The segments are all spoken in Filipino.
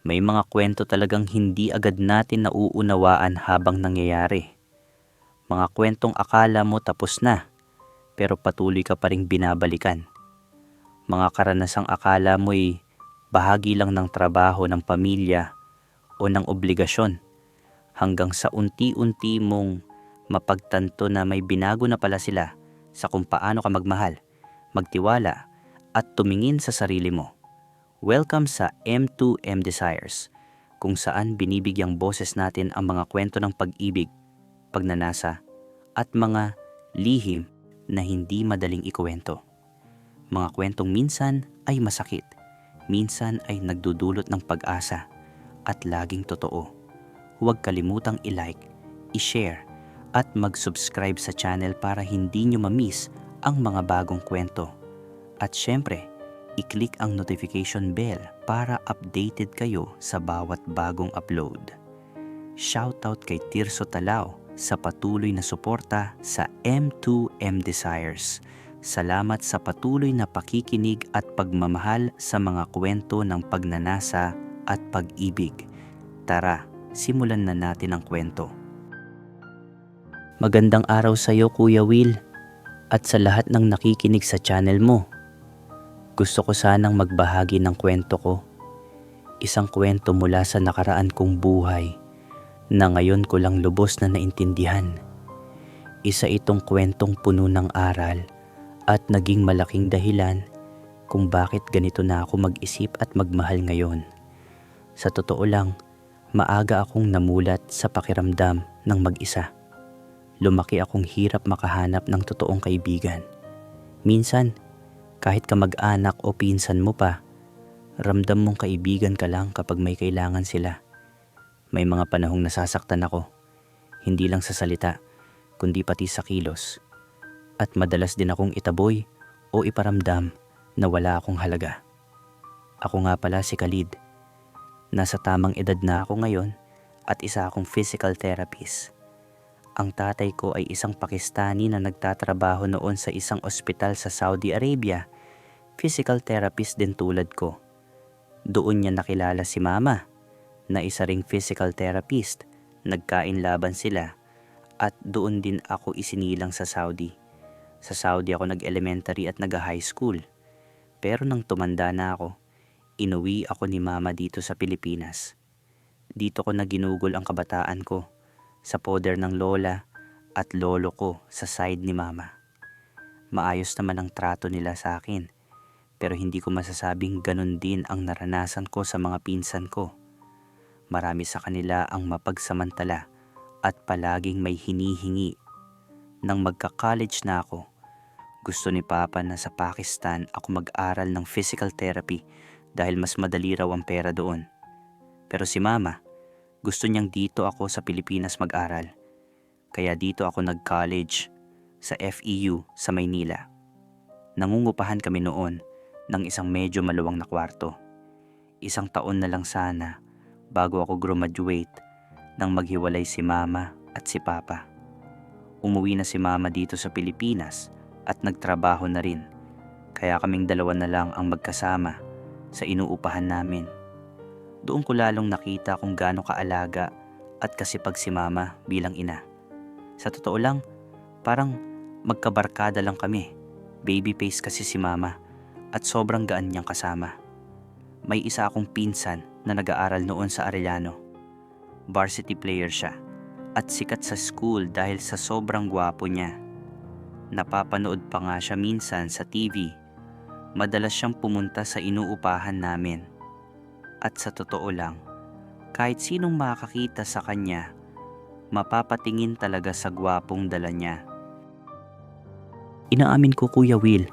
May mga kwento talagang hindi agad natin nauunawaan habang nangyayari. Mga kwentong akala mo tapos na, pero patuloy ka pa ring binabalikan. Mga karanasang akala mo'y bahagi lang ng trabaho ng pamilya o ng obligasyon, hanggang sa unti-unti mong mapagtanto na may binago na pala sila sa kung paano ka magmahal, magtiwala at tumingin sa sarili mo. Welcome sa M2M Desires, kung saan binibigyang boses natin ang mga kwento ng pag-ibig, pagnanasa, at mga lihim na hindi madaling ikuwento. Mga kwentong minsan ay masakit, minsan ay nagdudulot ng pag-asa, at laging totoo. Huwag kalimutang i-like, i-share, at mag-subscribe sa channel para hindi nyo ma-miss ang mga bagong kwento. At syempre, i-click ang notification bell para updated kayo sa bawat bagong upload. Shoutout kay Tirso Talao sa patuloy na suporta sa M2M Desires. Salamat sa patuloy na pakikinig at pagmamahal sa mga kwento ng pagnanasa at pag-ibig. Tara, simulan na natin ang kwento. Magandang araw sa iyo, Kuya Will, at sa lahat ng nakikinig sa channel mo. Gusto ko sanang magbahagi ng kwento ko. Isang kwento mula sa nakaraan kong buhay na ngayon ko lang lubos na naintindihan. Isa itong kwentong puno ng aral at naging malaking dahilan kung bakit ganito na ako mag-isip at magmahal ngayon. Sa totoo lang, maaga akong namulat sa pakiramdam ng mag-isa. Lumaki akong hirap makahanap ng totoong kaibigan. Minsan, kahit kamag-anak o pinsan mo pa, ramdam mong kaibigan ka lang kapag may kailangan sila. May mga panahong nasasaktan ako, hindi lang sa salita, kundi pati sa kilos. At madalas din akong itaboy o iparamdam na wala akong halaga. Ako nga pala si Khalid. Nasa tamang edad na ako ngayon at isa akong physical therapist. Ang tatay ko ay isang Pakistani na nagtatrabaho noon sa isang ospital sa Saudi Arabia. Physical therapist din tulad ko. Doon niya nakilala si Mama, na isa ring physical therapist. Nagkain laban sila at doon din ako isinilang sa Saudi. Sa Saudi ako nag-elementary at nag-high school. Pero nang tumanda na ako, inuwi ako ni Mama dito sa Pilipinas. Dito ko na ginugol ang kabataan ko sa poder ng lola at lolo ko sa side ni Mama. Maayos naman ang trato nila sa akin, pero hindi ko masasabing ganun din ang naranasan ko sa mga pinsan ko. Marami sa kanila ang mapagsamantala at palaging may hinihingi. Nang magka-college na ako, gusto ni Papa na sa Pakistan ako mag-aral ng physical therapy dahil mas madali raw ang pera doon. Pero si Mama, gusto niyang dito ako sa Pilipinas mag-aral. Kaya dito ako nag-college sa FEU sa Maynila. Nangungupahan kami noon ng isang medyo maluwang na kwarto. Isang taon na lang sana bago ako graduate nang maghiwalay si Mama at si Papa. Umuwi na si Mama dito sa Pilipinas at nagtrabaho na rin. Kaya kaming dalawa na lang ang magkasama sa inuupahan namin. Doon ko lalong nakita kung gaano kaalaga at kasipag si Mama bilang ina. Sa totoo lang, parang magkabarkada lang kami. Baby face kasi si Mama at sobrang gaan niyang kasama. May isa akong pinsan na nag-aaral noon sa Arellano. Varsity player siya at sikat sa school dahil sa sobrang gwapo niya. Napapanood pa nga siya minsan sa TV. Madalas siyang pumunta sa inuupahan namin. At sa totoo lang, kahit sinong makakakita sa kanya, mapapatingin talaga sa gwapong dala niya. Inaamin ko, Kuya Will,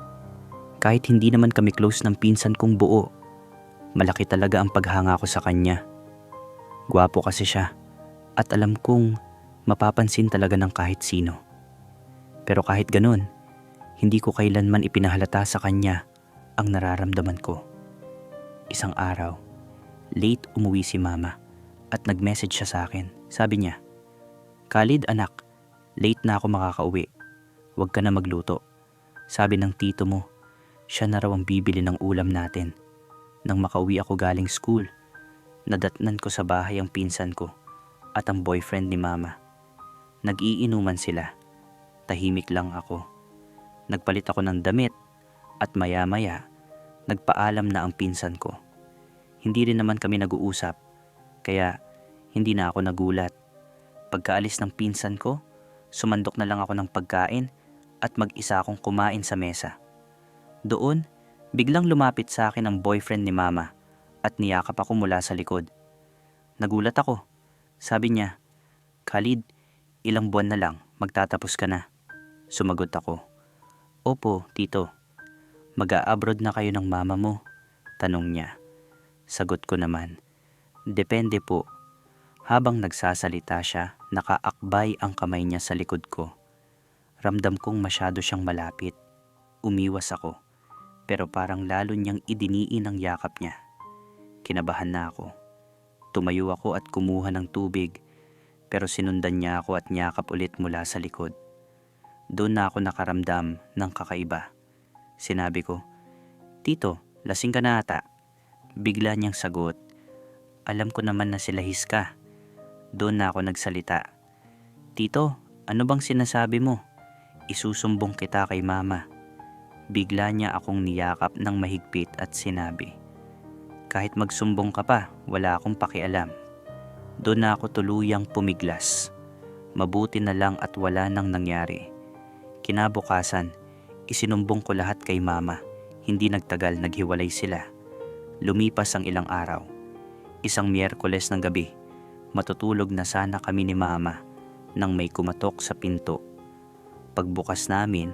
kahit hindi naman kami close ng pinsan kong buo, malaki talaga ang paghanga ko sa kanya. Gwapo kasi siya at alam kong mapapansin talaga ng kahit sino. Pero kahit ganun, hindi ko kailanman ipinahalata sa kanya ang nararamdaman ko. Isang araw, late umuwi si Mama at nag-message siya sa akin. Sabi niya, "Khalid anak, late na ako makakauwi. Huwag ka na magluto. Sabi ng tito mo, siya na raw ang bibili ng ulam natin." Nang makauwi ako galing school, Nadatnan ko sa bahay ang pinsan ko at ang boyfriend ni mama. Nag-iinuman sila. Tahimik lang ako. Nagpalit ako ng damit at maya-maya nagpaalam na ang pinsan ko. Hindi rin naman kami nag-uusap, kaya hindi na ako nagulat. Pagkaalis ng pinsan ko, sumandok na lang ako ng pagkain at mag-isa akong kumain sa mesa. Doon, biglang lumapit sa akin ang boyfriend ni mama at niyakap ako mula sa likod. Nagulat ako. Sabi niya, "Khalid, ilang buwan na lang, magtatapos ka na." Sumagot ako, "Opo, tito." "Mag-a-abroad na kayo ng mama mo?" tanong niya. Sagot ko naman, "Depende po." Habang nagsasalita siya, nakaakbay ang kamay niya sa likod ko. Ramdam kong masyado siyang malapit. Umiwas ako, pero parang lalo niyang idiniin ang yakap niya. Kinabahan na ako. Tumayo ako at kumuha ng tubig, pero sinundan niya ako at niyakap ulit mula sa likod. Doon na ako nakaramdam ng kakaiba. Sinabi ko, "Tito, lasing ka na ata." Bigla niyang sagot, "Alam ko naman na silahis ka." Doon na ako nagsalita, "Tito, ano bang sinasabi mo? Isusumbong kita kay mama." Bigla niya akong niyakap ng mahigpit at sinabi, "Kahit magsumbong ka pa, wala akong pakialam." Doon na ako tuluyang pumiglas. Mabuti na lang at wala nang nangyari. Kinabukasan, isinumbong ko lahat kay mama. Hindi nagtagal, naghiwalay sila. Lumipas ang ilang araw. Isang Miyerkules ng gabi, matutulog na sana kami ni mama nang may kumatok sa pinto. Pagbukas namin,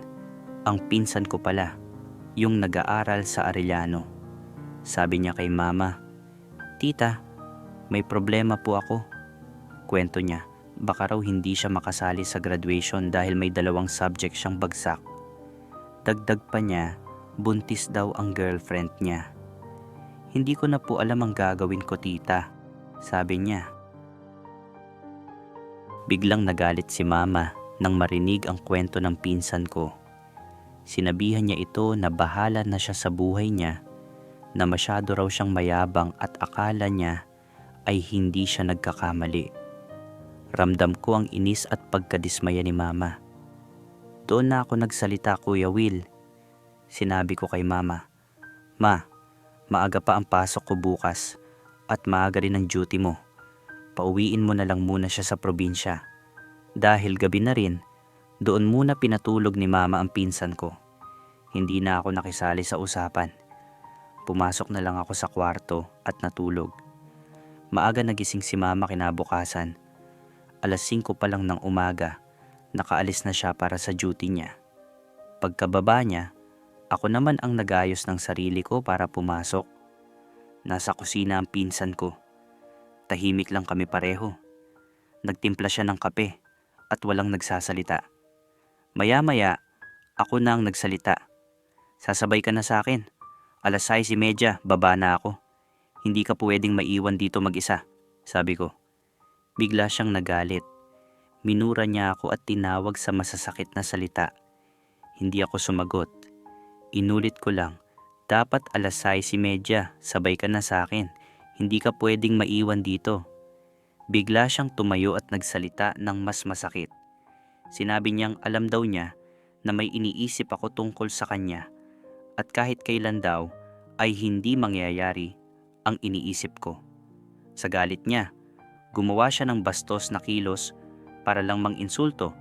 ang pinsan ko pala, yung nag-aaral sa Arellano. Sabi niya kay mama, "Tita, may problema po ako." Kwento niya, baka raw hindi siya makasali sa graduation dahil may 2 subject siyang bagsak. Dagdag pa niya, buntis daw ang girlfriend niya. "Hindi ko na po alam ang gagawin ko, tita," sabi niya. Biglang nagalit si mama nang marinig ang kwento ng pinsan ko. Sinabihan niya ito na bahala na siya sa buhay niya, na masyado raw siyang mayabang at akala niya ay hindi siya nagkakamali. Ramdam ko ang inis at pagkadismaya ni mama. Doon na ako nagsalita, Kuya Will. Sinabi ko kay mama, "Ma, maaga pa ang pasok ko bukas at maaga rin ang duty mo. Pauwiin mo na lang muna siya sa probinsya." Dahil gabi na rin, doon muna pinatulog ni mama ang pinsan ko. Hindi na ako nakisali sa usapan. Pumasok na lang ako sa kwarto at natulog. Maaga nagising si mama kinabukasan. 5:00 pa lang ng umaga, nakaalis na siya para sa duty niya. Pagkababa niya, ako naman ang nagayos ng sarili ko para pumasok. Nasa kusina ang pinsan ko. Tahimik lang kami pareho. Nagtimpla siya ng kape at walang nagsasalita. Maya-maya, ako na ang nagsalita. "Sasabay ka na sa akin. 6:30, baba na ako. Hindi ka pwedeng maiwan dito mag-isa," sabi ko. Bigla siyang nagalit. Minura niya ako at tinawag sa masasakit na salita. Hindi ako sumagot. Inulit ko lang, "Dapat 6:30, sabay ka na sa akin. Hindi ka pwedeng maiwan dito." Bigla siyang tumayo at nagsalita ng mas masakit. Sinabi niyang alam daw niya na may iniisip ako tungkol sa kanya at kahit kailan daw ay hindi mangyayari ang iniisip ko. Sa galit niya, gumawa siya ng bastos na kilos para lang mang-insulto.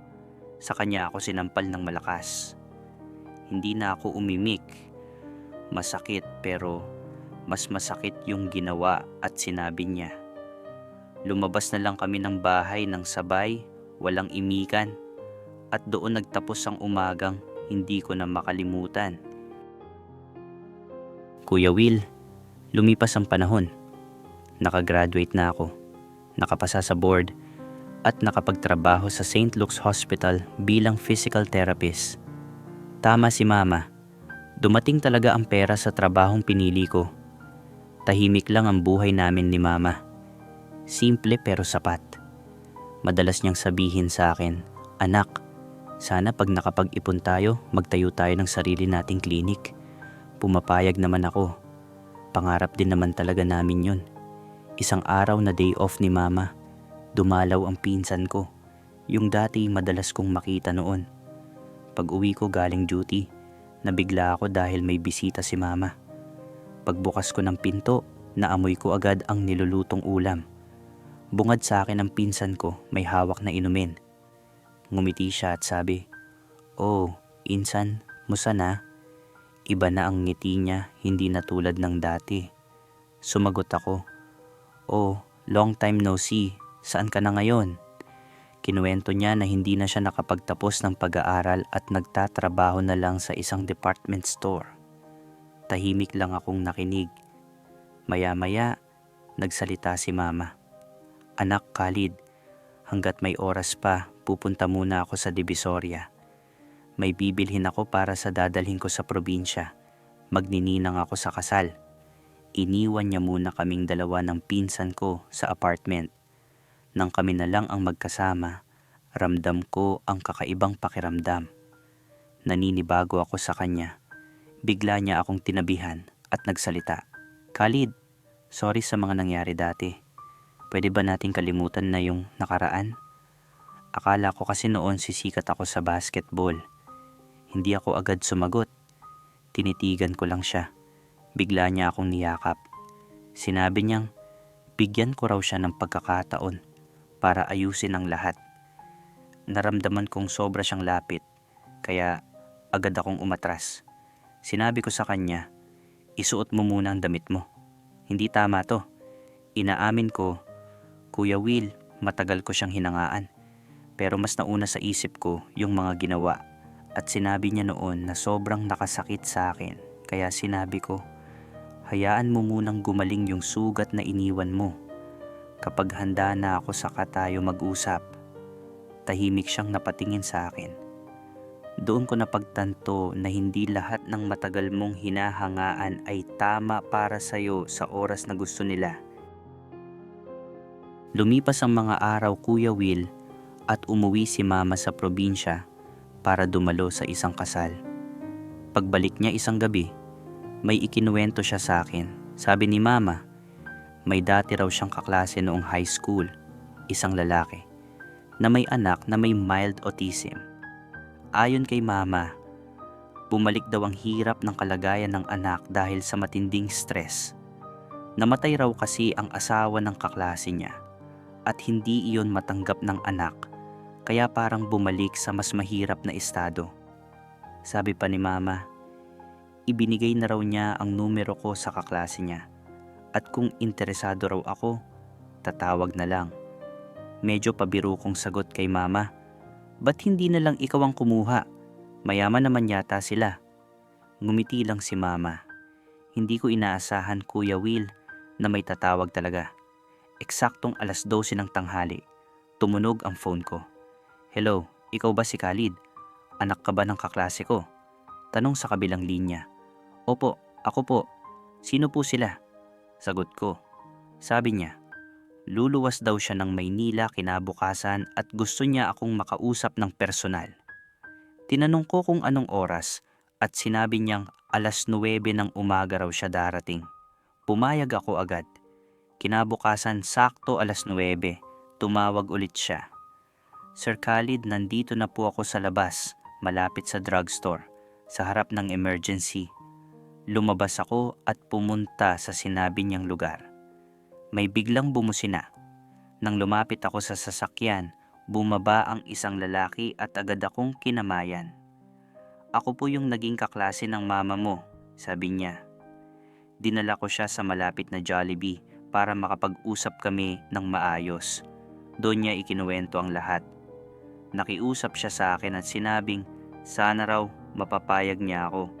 Sa kanya ako sinampal ng malakas. Hindi na ako umimik. Masakit, pero mas masakit yung ginawa at sinabi niya. Lumabas na lang kami ng bahay ng sabay, walang imikan, at doon nagtapos ang umagang hindi ko na makalimutan. Kuya Will, lumipas ang panahon. Nakagraduate na ako, nakapasa sa board, at nakapagtrabaho sa St. Luke's Hospital bilang physical therapist. Tama si Mama, dumating talaga ang pera sa trabahong pinili ko. Tahimik lang ang buhay namin ni Mama. Simple pero sapat. Madalas niyang sabihin sa akin, "Anak, sana pag nakapag-ipon tayo, magtayo tayo ng sarili nating klinik." Pumapayag naman ako. Pangarap din naman talaga namin yun. Isang araw na day off ni mama, dumalaw ang pinsan ko, yung dati madalas kong makita noon. Pag uwi ko galing duty, nabigla ako dahil may bisita si mama. Pagbukas ko ng pinto, naamoy ko agad ang nilulutong ulam. Bungad sa akin ang pinsan ko, may hawak na inumin. Ngumiti siya at sabi, "Oh, insan, musta na?" Iba na ang ngiti niya, hindi na tulad ng dati. Sumagot ako, "Oh, long time no see, saan ka na ngayon?" Kinuwento niya na hindi na siya nakapagtapos ng pag-aaral at nagtatrabaho na lang sa isang department store. Tahimik lang akong nakinig. Maya-maya, nagsalita si mama. "Anak Khalid, hanggat may oras pa, pupunta muna ako sa Divisoria. May bibilhin ako para sa dadalhin ko sa probinsya. Magnininang ako sa kasal." Iniwan niya muna kaming dalawa ng pinsan ko sa apartment. Nang kami na lang ang magkasama, ramdam ko ang kakaibang pakiramdam. Naninibago ako sa kanya. Bigla niya akong tinabihan at nagsalita, "Khalid, sorry sa mga nangyari dati. Pwede ba nating kalimutan na yung nakaraan? Akala ko kasi noon sisikat ako sa basketball." Hindi ako agad sumagot. Tinitigan ko lang siya. Bigla niya akong niyakap. Sinabi niyang bigyan ko raw siya ng pagkakataon para ayusin ang lahat. Naramdaman kong sobra siyang lapit, kaya agad akong umatras. Sinabi ko sa kanya, "Isuot mo muna ang damit mo. Hindi tama to." Inaamin ko, "Kuya Will, matagal ko siyang hinangaan. Pero mas nauna sa isip ko yung mga ginawa." At sinabi niya noon na sobrang nakasakit sa akin. Kaya sinabi ko, "Hayaan mo munang gumaling yung sugat na iniwan mo. Kapag handa na ako saka tayo mag-usap." Tahimik siyang napatingin sa akin. Doon ko napagtanto na hindi lahat ng matagal mong hinahangaan ay tama para sa'yo sa oras na gusto nila. Lumipas ang mga araw, Kuya Will, at umuwi si mama sa probinsya para dumalo sa isang kasal. Pagbalik niya isang gabi, may ikinuwento siya sa akin. Sabi ni mama, may dati raw siyang kaklase noong high school, isang lalaki, na may anak na may mild autism. Ayon kay mama, bumalik daw ang hirap ng kalagayan ng anak dahil sa matinding stress. Namatay raw kasi ang asawa ng kaklase niya at hindi iyon matanggap ng anak, kaya parang bumalik sa mas mahirap na estado. Sabi pa ni mama, ibinigay na raw niya ang numero ko sa kaklase niya. At kung interesado raw ako, tatawag na lang. Medyo pabiro kong sagot kay mama, "Ba't hindi na lang ikaw ang kumuha? Mayaman naman yata sila." Ngumiti lang si mama. Hindi ko inaasahan, Kuya Will, na may tatawag talaga. Eksaktong 12:00 ng tanghali, tumunog ang phone ko. "Hello, ikaw ba si Khalid? Anak ka ba ng kaklase ko?" Tanong sa kabilang linya. "Opo, ako po. Sino po sila?" Sagot ko. Sabi niya, luluwas daw siya ng Maynila kinabukasan at gusto niya akong makausap ng personal. Tinanong ko kung anong oras at sinabi niyang 9:00 ng umaga raw siya darating. Pumayag ako agad. Kinabukasan sakto 9:00, tumawag ulit siya. "Sir Khalid, nandito na po ako sa labas, malapit sa drugstore, sa harap ng emergency." Lumabas ako at pumunta sa sinabi niyang lugar. May biglang bumusina. Nang lumapit ako sa sasakyan, bumaba ang isang lalaki at agad akong kinamayan. "Ako po yung naging kaklase ng mama mo," sabi niya. Dinala ko siya sa malapit na Jollibee para makapag-usap kami ng maayos. Doon niya ikinuwento ang lahat. Nakiusap siya sa akin at sinabing sana raw mapapayag niya ako.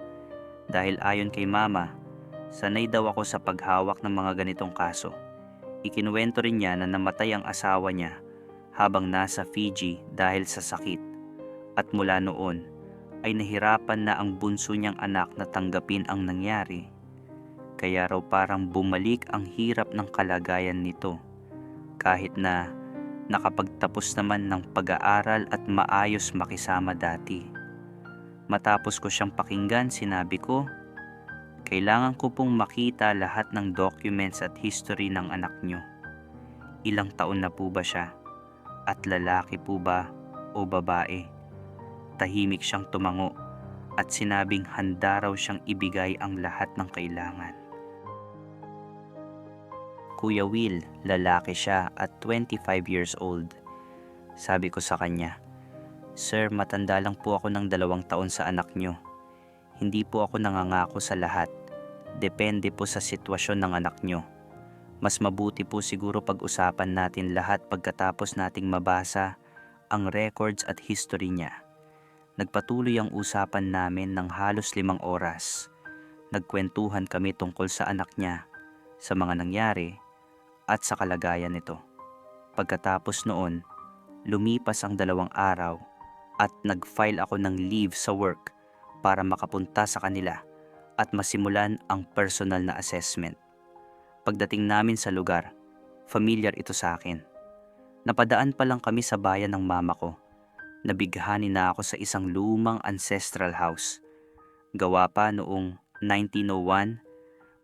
Dahil ayon kay mama, sanay daw ako sa paghawak ng mga ganitong kaso. Ikinuwento rin niya na namatay ang asawa niya habang nasa Fiji dahil sa sakit. At mula noon ay nahirapan na ang bunso niyang anak na tanggapin ang nangyari. Kaya raw parang bumalik ang hirap ng kalagayan nito. Kahit na nakapagtapos naman ng pag-aaral at maayos makisama dati. Matapos ko siyang pakinggan, sinabi ko, "Kailangan ko pong makita lahat ng documents at history ng anak niyo. Ilang taon na po ba siya? At lalaki po ba o babae? Tahimik siyang tumango at sinabing handa raw siyang ibigay ang lahat ng kailangan. Kuya Will, lalaki siya at 25 years old. Sabi ko sa kanya, "Sir, matanda lang po ako ng 2 taon sa anak nyo. Hindi po ako nangangako sa lahat. Depende po sa sitwasyon ng anak nyo. Mas mabuti po siguro pag-usapan natin lahat pagkatapos nating mabasa ang records at history niya." Nagpatuloy ang usapan namin ng halos 5 oras. Nagkwentuhan kami tungkol sa anak niya, sa mga nangyari, at sa kalagayan nito. Pagkatapos noon, lumipas ang 2 araw at nag-file ako ng leave sa work para makapunta sa kanila at masimulan ang personal na assessment. Pagdating namin sa lugar, familiar ito sa akin. Napadaan pa lang kami sa bayan ng mama ko. Nabighani na ako sa isang lumang ancestral house. Gawa pa noong 1901,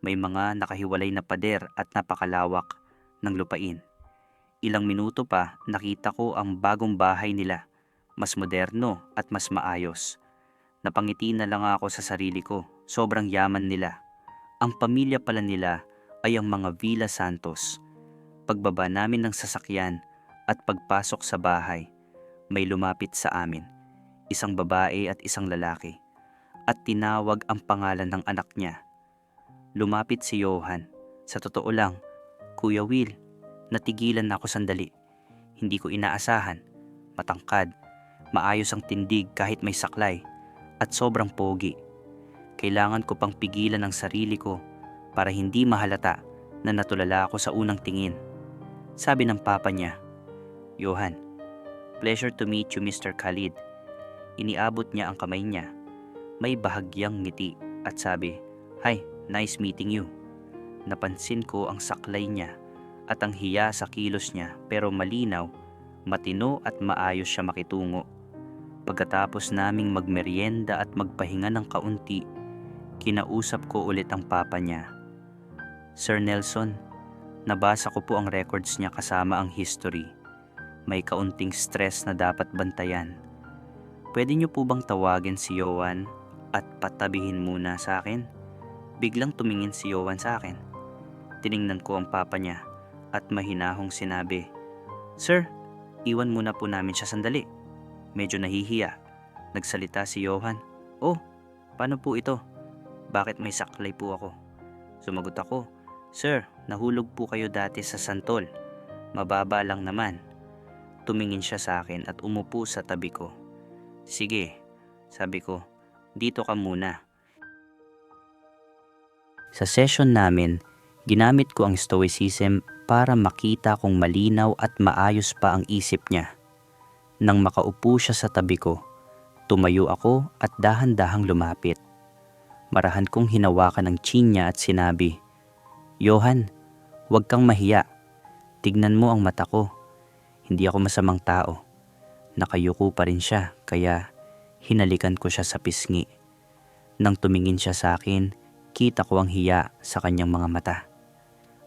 may mga nakahiwalay na pader at napakalawak ng lupain. Ilang minuto pa nakita ko ang bagong bahay nila, mas moderno at mas maayos. Napangiti na lang ako sa sarili ko, sobrang yaman nila. Ang pamilya pala nila ay ang mga Villa Santos. Pagbaba namin ng sasakyan at pagpasok sa bahay, may lumapit sa amin, isang babae at isang lalaki, at tinawag ang pangalan ng anak niya. Lumapit si Johan. Sa totoo lang, Kuya Will, natigilan na ako sandali. Hindi ko inaasahan. Matangkad, maayos ang tindig kahit may saklay, at sobrang pogi. Kailangan ko pang pigilan ang sarili ko para hindi mahalata na natulala ako sa unang tingin. Sabi ng papa niya, "Johan, pleasure to meet you, Mr. Khalid." Iniabot niya ang kamay niya. May bahagyang ngiti at sabi, "Hi, nice meeting you." Napansin ko ang saklay niya at ang hiya sa kilos niya, pero malinaw, matino at maayos siya makitungo. Pagkatapos naming magmeryenda at magpahinga ng kaunti, kinausap ko ulit ang papa niya. "Sir Nelson, nabasa ko po ang records niya kasama ang history. May kaunting stress na dapat bantayan. Pwede niyo po bang tawagin si Johan at patabihin muna sa akin?" Biglang tumingin si Johan sa akin. Tiningnan ko ang papa niya at mahinahong sinabi, "Sir, iwan muna po namin siya sandali." Medyo nahihiya. Nagsalita si Johan, "Oh, paano po ito? Bakit may saklay po ako?" Sumagot ako, "Sir, nahulog po kayo dati sa santol. Mababa lang naman." Tumingin siya sa akin at umupo sa tabi ko. "Sige," sabi ko, "dito ka muna." Sa session namin, ginamit ko ang stoicism para makita kung malinaw at maayos pa ang isip niya. Nang makaupo siya sa tabi ko, tumayo ako at dahan-dahang lumapit. Marahan kong hinawakan ang chin niya at sinabi, "Johan, huwag kang mahiya. Tignan mo ang mata ko. Hindi ako masamang tao." Nakayuko pa rin siya, kaya hinalikan ko siya sa pisngi. Nang tumingin siya sa akin, kita ko ang hiya sa kanyang mga mata.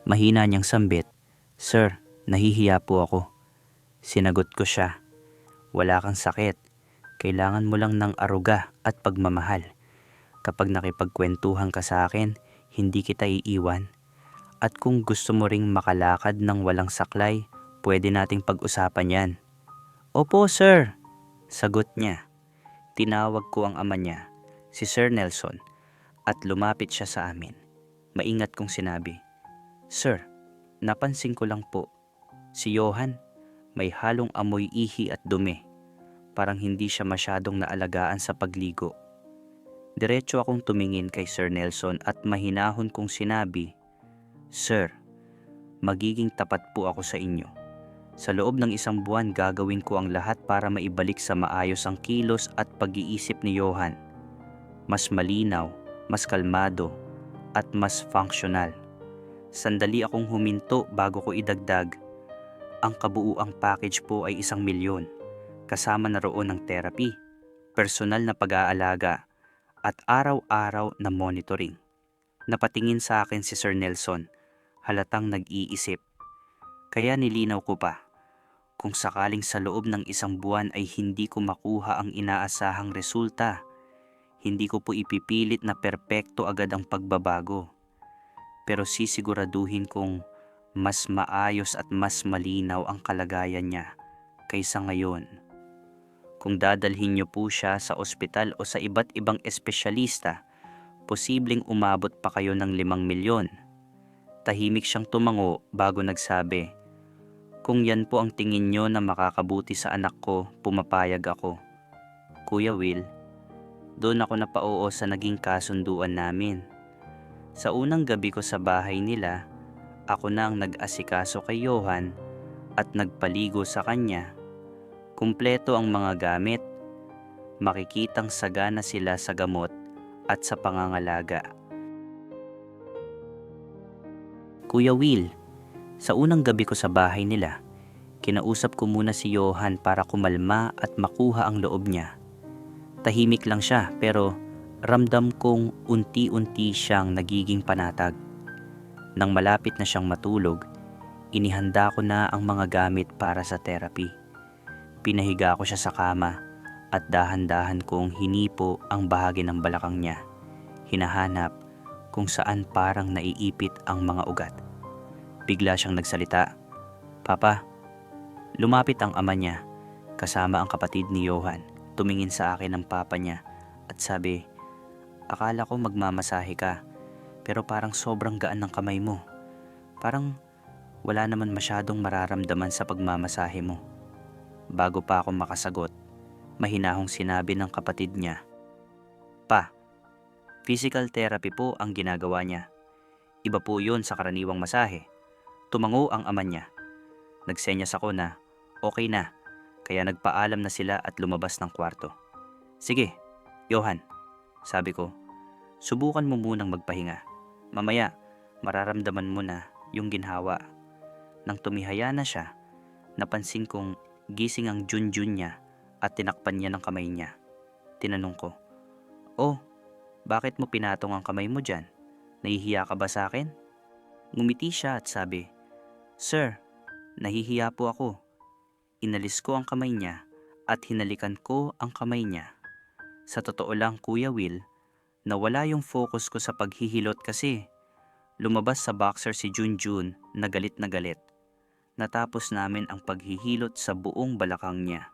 Mahina niyang sambit, "Sir, nahihiya po ako." Sinagot ko siya, "Wala kang sakit. Kailangan mo lang ng aruga at pagmamahal. Kapag nakipagkwentuhan ka sa akin, hindi kita iiwan. At kung gusto mo ring makalakad ng walang saklay, pwede nating pag-usapan yan." "Opo, sir," sagot niya. Tinawag ko ang ama niya, si Sir Nelson, at lumapit siya sa amin. Maingat kong sinabi, "Sir, napansin ko lang po, si Johan may halong amoy ihi at dumi. Parang hindi siya masyadong naalagaan sa pagligo." Diretso akong tumingin kay Sir Nelson at mahinahon kong sinabi, "Sir, magiging tapat po ako sa inyo. Sa loob ng 1 buwan gagawin ko ang lahat para maibalik sa maayos ang kilos at pag-iisip ni Johan. Mas malinaw, mas kalmado, at mas functional." Sandali akong huminto bago ko idagdag, "Ang kabuuang package po ay 1,000,000. Kasama na roon ang therapy, personal na pag-aalaga, at araw-araw na monitoring." Napatingin sa akin si Sir Nelson, halatang nag-iisip. Kaya nilinaw ko pa, kung sakaling sa loob ng isang buwan ay hindi ko makuha ang inaasahang resulta, hindi ko po ipipilit na perpekto agad ang pagbabago. Pero sisiguraduhin kong mas maayos at mas malinaw ang kalagayan niya kaysa ngayon. Kung dadalhin niyo po siya sa ospital o sa iba't ibang espesyalista, posibleng umabot pa kayo ng 5 milyon. Tahimik siyang tumango bago nagsabi, "Kung yan po ang tingin niyo na makakabuti sa anak ko, pumapayag ako." Kuya Will, doon ako napauo sa naging kasunduan namin. Sa unang gabi ko sa bahay nila, ako na ang nag-asikaso kay Johan at nagpaligo sa kanya. Kumpleto ang mga gamit. Makikitang sagana sila sa gamot at sa pangangalaga. Kuya Will, sa unang gabi ko sa bahay nila, kinausap ko muna si Johan para kumalma at makuha ang loob niya. Tahimik lang siya pero ramdam kong unti-unti siyang nagiging panatag. Nang malapit na siyang matulog, inihanda ko na ang mga gamit para sa therapy. Pinahiga ko siya sa kama at dahan-dahan kong hinipo ang bahagi ng balakang niya. Hinahanap kung saan parang naiipit ang mga ugat. Bigla siyang nagsalita, "Papa." Lumapit ang ama niya, kasama ang kapatid ni Johan. Tumingin sa akin ang papa niya at sabi, "Akala ko magmamasahe ka, pero parang sobrang gaan ng kamay mo. Parang wala naman masyadong mararamdaman sa pagmamasahe mo." Bago pa ako makasagot, mahinahong sinabi ng kapatid niya, "Pa, physical therapy po ang ginagawa niya. Iba po yun sa karaniwang masahe." Tumango ang ama niya. Nagsenyas ako na okay na, kaya nagpaalam na sila at lumabas ng kwarto. "Sige, Johan," sabi ko, "subukan mo munang magpahinga. Mamaya, mararamdaman mo na yung ginhawa." Nang tumihaya na siya, napansin kong gising ang Junjun niya at tinakpan niya ng kamay niya. Tinanong ko, "Oh, bakit mo pinatong ang kamay mo dyan? Nahihiya ka ba sa akin?" Ngumiti siya at sabi, "Sir, nahihiya po ako." Inalis ko ang kamay niya at hinalikan ko ang kamay niya. Sa totoo lang, Kuya Will, nawala yung focus ko sa paghihilot kasi lumabas sa boxer si Junjun na galit na galit. Natapos namin ang paghihilot sa buong balakang niya.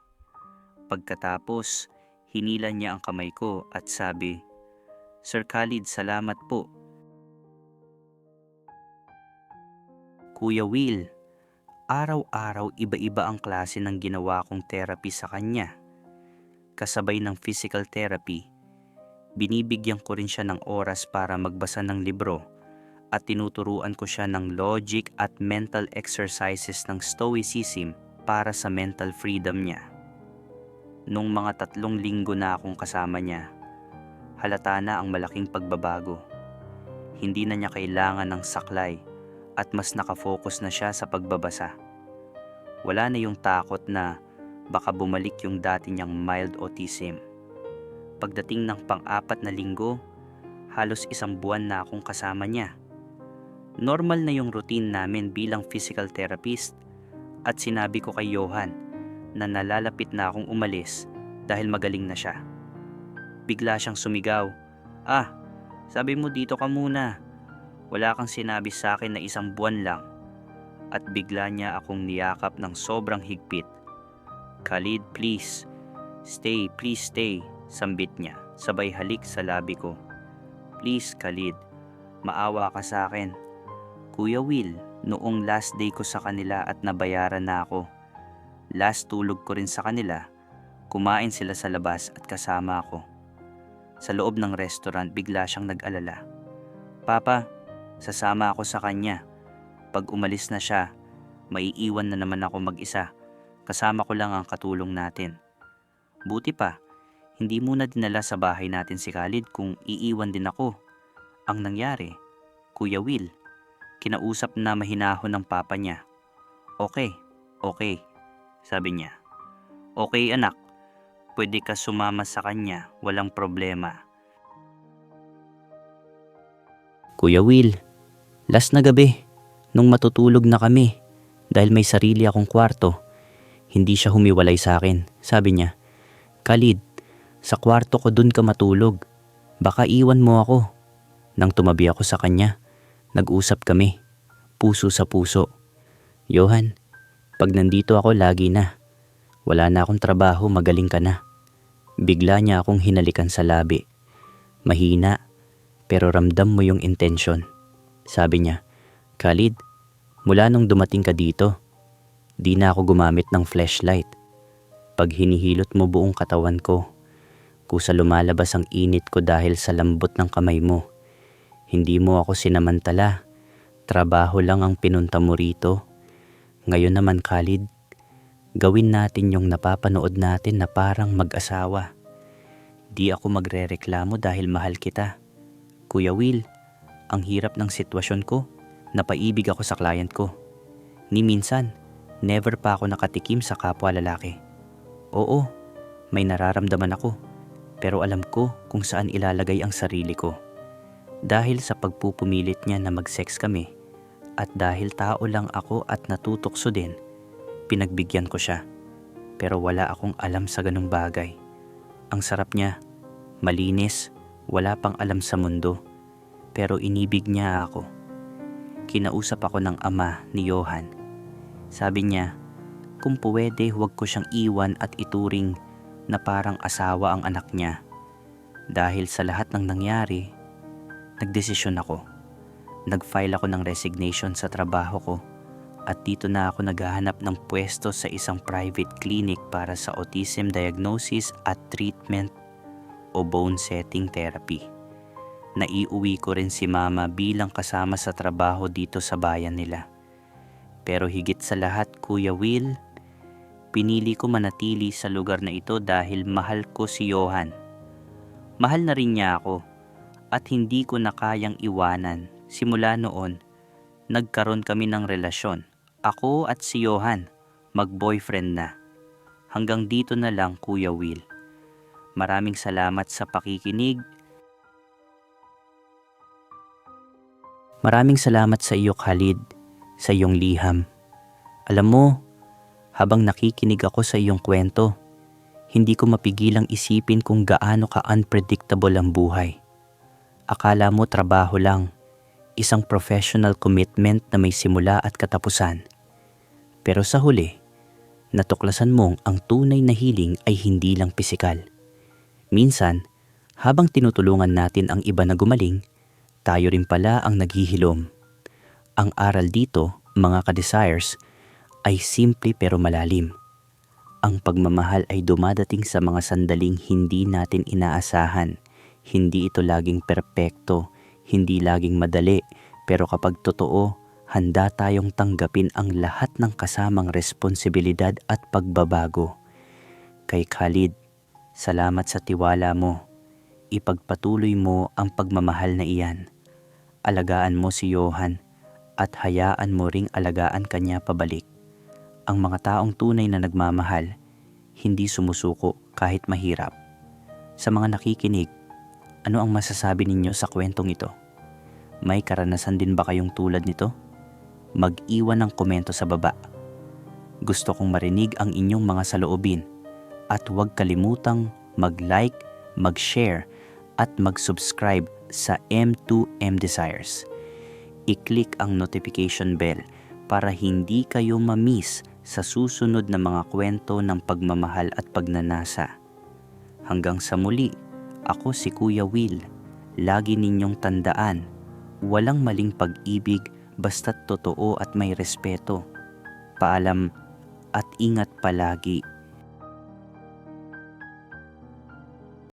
Pagkatapos, hinila niya ang kamay ko at sabi, "Sir Khalid, salamat po." Kuya Will, araw-araw iba-iba ang klase ng ginawa kong therapy sa kanya. Kasabay ng physical therapy, binibigyan ko rin siya ng oras para magbasa ng libro at tinuturuan ko siya ng logic at mental exercises ng stoicism para sa mental freedom niya. Nung mga 3 linggo na akong kasama niya, halata na ang malaking pagbabago. Hindi na niya kailangan ng saklay at mas nakafocus na siya sa pagbabasa. Wala na yung takot na baka bumalik yung dati niyang mild autism. Pagdating ng pang-4 na linggo, halos 1 buwan na akong kasama niya. Normal na yung routine namin bilang physical therapist at sinabi ko kay Johan na nalalapit na akong umalis dahil magaling na siya. Bigla siyang sumigaw, "Ah, sabi mo dito ka muna. Wala kang sinabi sa akin na 1 buwan lang." At bigla niya akong niyakap ng sobrang higpit. "Khalid, please stay," sambit niya, sabay halik sa labi ko. "Please Khalid, maawa ka sa akin." Kuya Will, noong last day ko sa kanila at nabayaran na ako, last tulog ko rin sa kanila, kumain sila sa labas at kasama ako. Sa loob ng restaurant, bigla siyang nag-alala. "Papa, sasama ako sa kanya. Pag umalis na siya, maiiwan na naman ako mag-isa. Kasama ko lang ang katulong natin." Buti pa, hindi muna dinala sa bahay natin si Khalid kung iiwan din ako. Ang nangyari, Kuya Will, kinausap na mahinahon ng papa niya. Okay, sabi niya. "Okay anak, pwede ka sumama sa kanya, walang problema." Kuya Will, last na gabi, nung matutulog na kami, Dahil may sarili akong kwarto, hindi siya humiwalay sa akin. Sabi niya, Khalid, sa kwarto ko dun ka matulog. Baka iwan mo ako. Nang tumabi ako sa kanya, nag-usap kami, puso sa puso. Johan, pag nandito ako lagi na. Wala na akong trabaho, magaling ka na. Bigla niya akong hinalikan sa labi. Mahina, pero ramdam mo yung intensyon. Sabi niya, Khalid, mula nung dumating ka dito, di na ako gumamit ng flashlight. Pag hinihilot mo buong katawan ko, kusa lumalabas ang init ko dahil sa lambot ng kamay mo. Hindi mo ako sinamantala. Trabaho lang ang pinunta mo rito. Ngayon naman Khalid, gawin natin yung napapanood natin na parang mag-asawa. Di ako magrereklamo dahil mahal kita. Kuya Will, ang hirap ng sitwasyon ko, napaibig ako sa client ko. Ni minsan, never pa ako nakatikim sa kapwa lalaki. Oo, may nararamdaman ako, pero alam ko kung saan ilalagay ang sarili ko. Dahil sa pagpupumilit niya na mag-sex kami, at dahil tao lang ako at natutokso din, pinagbigyan ko siya. Pero wala akong alam sa ganung bagay. Ang sarap niya, malinis, wala pang alam sa mundo. Pero inibig niya ako. Kinausap ako ng ama ni Johan. Sabi niya, kung pwede huwag ko siyang iwan at ituring na parang asawa ang anak niya. Dahil sa lahat ng nangyari, nagdesisyon ako. Nag-file ako ng resignation sa trabaho ko at dito na ako naghahanap ng pwesto sa isang private clinic para sa autism diagnosis at treatment o bone setting therapy. Naiuwi ko rin si mama bilang kasama sa trabaho dito sa bayan nila. Pero higit sa lahat, Kuya Will, pinili ko manatili sa lugar na ito dahil mahal ko si Johan. Mahal na rin niya ako at hindi ko na kayang iwanan. Simula noon, nagkaroon kami ng relasyon. Ako at si Johan, mag-boyfriend na. Hanggang dito na lang, Kuya Will. Maraming salamat sa pakikinig. Maraming salamat sa iyo, Khalid, sa iyong liham. Alam mo, habang nakikinig ako sa iyong kwento, hindi ko mapigilang isipin kung gaano ka-unpredictable ang buhay. Akala mo trabaho lang, isang professional commitment na may simula at katapusan. Pero sa huli, natuklasan mong ang tunay na healing ay hindi lang pisikal. Minsan, habang tinutulungan natin ang iba na gumaling, tayo rin pala ang naghihilom. Ang aral dito, mga ka-desires, ay simple pero malalim. Ang pagmamahal ay dumadating sa mga sandaling hindi natin inaasahan. Hindi ito laging perpekto, hindi laging madali, pero kapag totoo, handa tayong tanggapin ang lahat ng kasamang responsibilidad at pagbabago. Kay Khalid, salamat sa tiwala mo. Ipagpatuloy mo ang pagmamahal na iyan. Alagaan mo si Johan at hayaan mo ring alagaan kanya pabalik. Ang mga taong tunay na nagmamahal, hindi sumusuko kahit mahirap. Sa mga nakikinig, ano ang masasabi ninyo sa kwentong ito? May karanasan din ba kayong tulad nito? Mag-iwan ng komento sa baba. Gusto kong marinig ang inyong mga saloobin at huwag kalimutang mag-like, mag-share at mag-subscribe sa M2M Desires. I-click ang notification bell para hindi kayo ma-miss sa susunod na mga kwento ng pagmamahal at pagnanasa. Hanggang sa muli, ako si Kuya Will. Lagi ninyong tandaan, walang maling pag-ibig basta't totoo at may respeto. Paalam at ingat palagi.